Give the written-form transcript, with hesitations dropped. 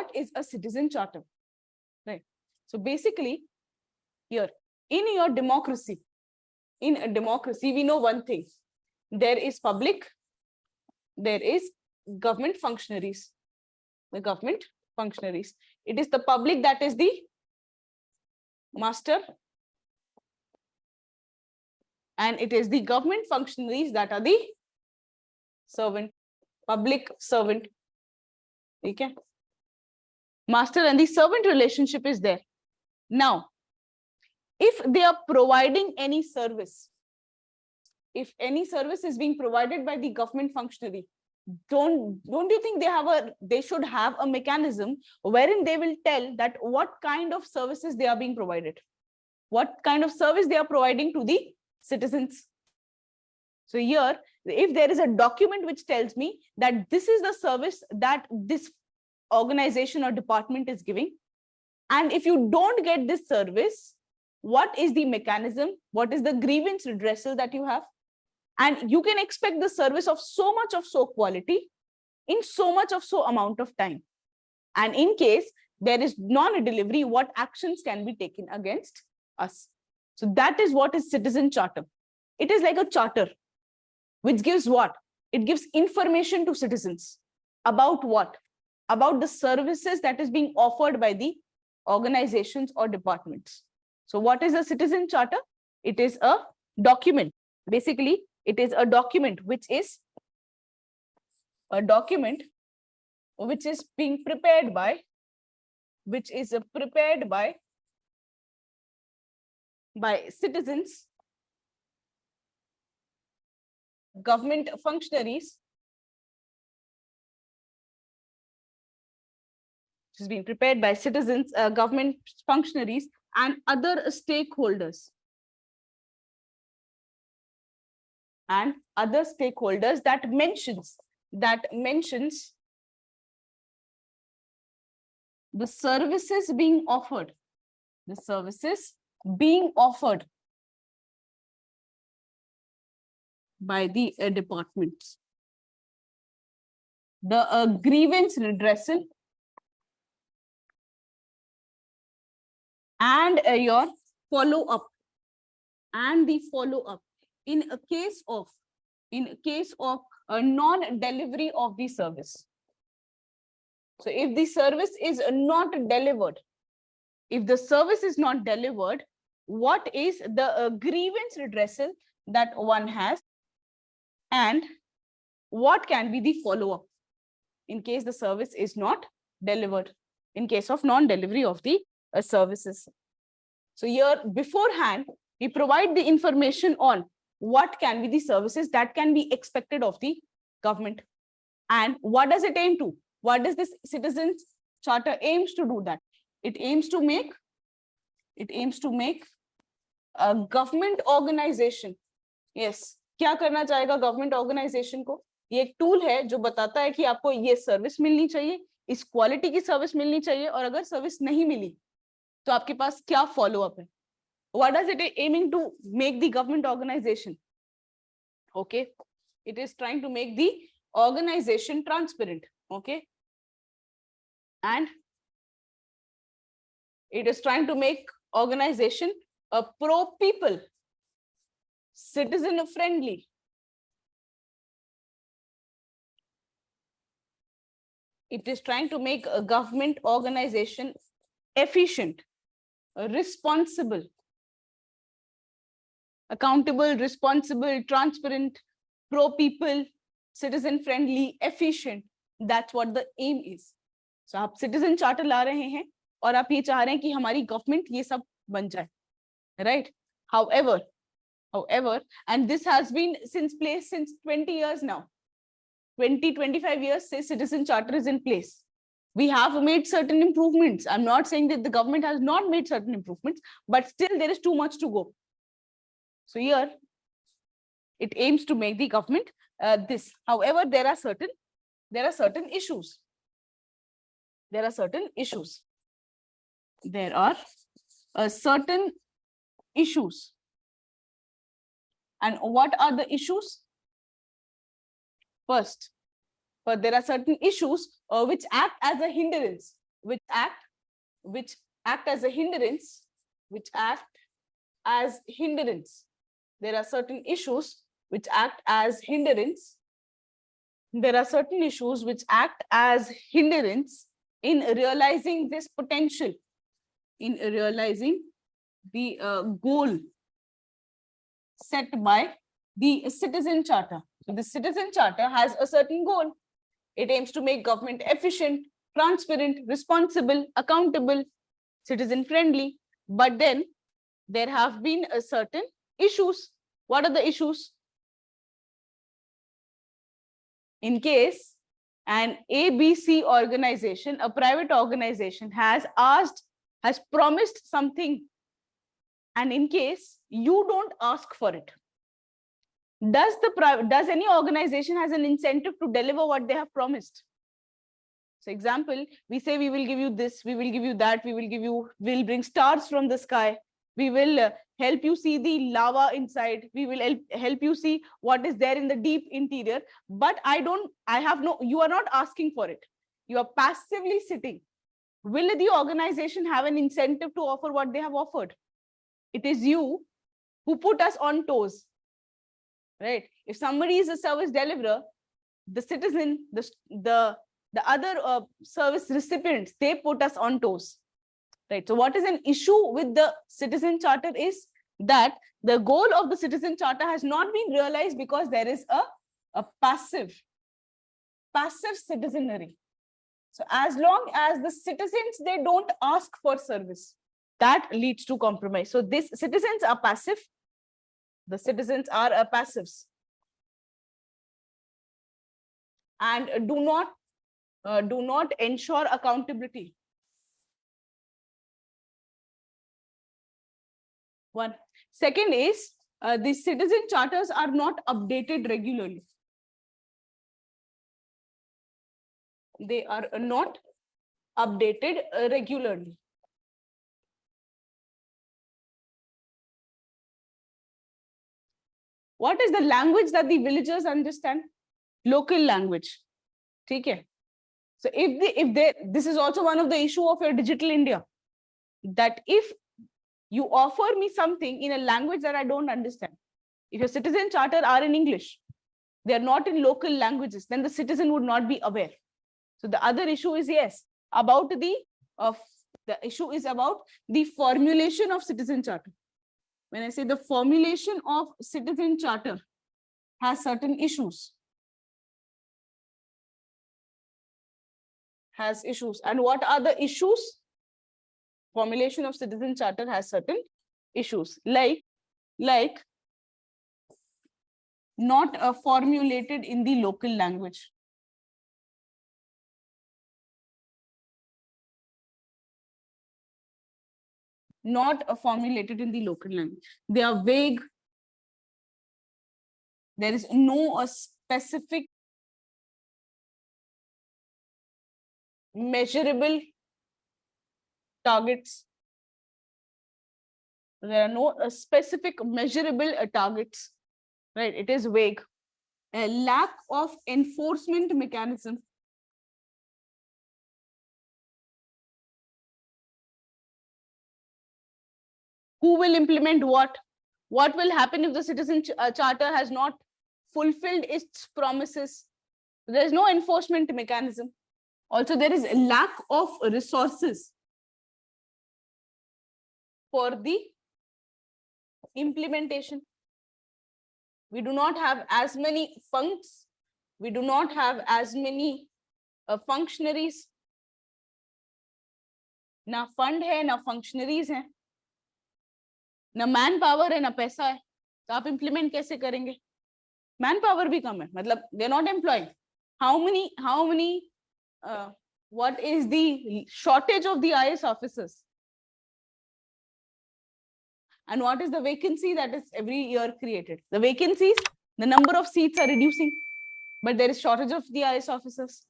what is a citizen charter, right? So basically here in your democracy, in a democracy, we know one thing: there is public, there is government functionaries. The government functionaries. It is the public that is the master, and it is the government functionaries that are the servant, public servant. Okay. Master and the servant relationship is there. Now, if they are providing any service, if any service is being provided by the government functionary, don't you think they should have a mechanism wherein they will tell that what kind of services they are being provided, what kind of service they are providing to the citizens? So here, if there is a document which tells me that this is the service that this organization or department is giving, and if you don't get this service, what is the mechanism, what is the grievance redressal that you have? And you can expect the service of so much of so quality in so much of so amount of time. And in case there is non-delivery, what actions can be taken against us? So that is what is citizen charter. It is like a charter which gives what? It gives information to citizens about what? About the services that is being offered by the organizations or departments. So what is a citizen charter? It is a document. Basically, it is a document which is being prepared by, by citizens, government functionaries. It is being prepared by citizens, government functionaries, and other stakeholders. And other stakeholders that mentions the services being offered, by the departments, the grievance redressal, and your follow-up, and the follow-up in a case of a non-delivery of the service. So if the service is not delivered, what is the grievance redressal that one has, and what can be the follow-up in case the service is not delivered, in case of non-delivery of the services? So here beforehand, we provide the information on what can be the services that can be expected of the government, and what does it aim to? What does this citizens charter aims to do? That it aims to make a government organization. Yes, क्या करना चाहेगा government organization को? ये एक tool है जो बताता है कि आपको ये service मिलनी चाहिए, इस quality की service मिलनी चाहिए, और अगर service नहीं मिली तो आपके पास क्या follow up है? What does it aiming to make the government organization? Okay, it is trying to make the organization transparent. Okay, and it is trying to make organization a pro people, citizen friendly. It is trying to make a government organization efficient, responsible, accountable, responsible, transparent, pro people, citizen friendly, efficient. That's what the aim is. So आप citizen charter ला रहे हैं और आप ये चाह रहे हैं कि हमारी government ये सब बन जाए, right? However, and this has been place since 20 years now. 25 years say citizen charter is in place. We have made certain improvements. I'm not saying that the government has not made certain improvements, but still there is too much to go. So here it aims to make the government this. However, there are certain issues. There are certain issues. And what are the issues? First, but there are certain issues which act as a hindrance which act as a hindrance, which act as hindrance. There are certain issues which act as hindrance. There are certain issues which act as hindrance in realizing this potential, in realizing the goal set by the Citizen Charter. So the Citizen Charter has a certain goal. It aims to make government efficient, transparent, responsible, accountable, citizen friendly. But then there have been a certain issues. What are the issues? In case an ABC organization, a private organization, has promised something, and in case you don't ask for it, does any organization has an incentive to deliver what they have promised? So example, we say we will give you this, we will give you that, we'll bring stars from the sky, we will help you see the lava inside, we will help you see what is there in the deep interior, but you are not asking for it, you are passively sitting. Will the organization have an incentive to offer what they have offered? It is you who put us on toes, right? If somebody is a service deliverer, the citizen, the other service recipients, they put us on toes, right? So what is an issue with the Citizen Charter is that the goal of the Citizen Charter has not been realized because there is a passive citizenry. So as long as the citizens, they don't ask for service, that leads to compromise. So these citizens are passive. The citizens are passives and do not ensure accountability. One. Second is the citizen charters are not updated regularly. They are not updated regularly. What is the language that the villagers understand? Local language. Okay. So this is also one of the issue of your digital India, that if you offer me something in a language that I don't understand, if your citizen charter are in English, they are not in local languages, then the citizen would not be aware. So the other issue is, yes, about the issue is about the formulation of citizen charter. When I say the formulation of citizen charter has certain issues, and what are the issues? Formulation of citizen charter has certain issues, like not formulated in the local language. Not formulated in the local language. They are vague. There is no specific measurable targets. There are no specific measurable targets, right? It is vague. A lack of enforcement mechanism. Who will implement what? What will happen if the citizen charter has not fulfilled its promises? There is no enforcement mechanism. Also, there is a lack of resources for the implementation. We do not have as many funds. We do not have as many functionaries. ना fund है, ना functionaries हैं, ना man power है, ना पैसा है. तो आप implement कैसे करेंगे? मैन पावर भी कम है, मतलब they are not employing. How many what is the shortage of the IS officers? And what is the vacancy that is every year created? The vacancies, the number of seats are reducing, but there is shortage of the IS officers.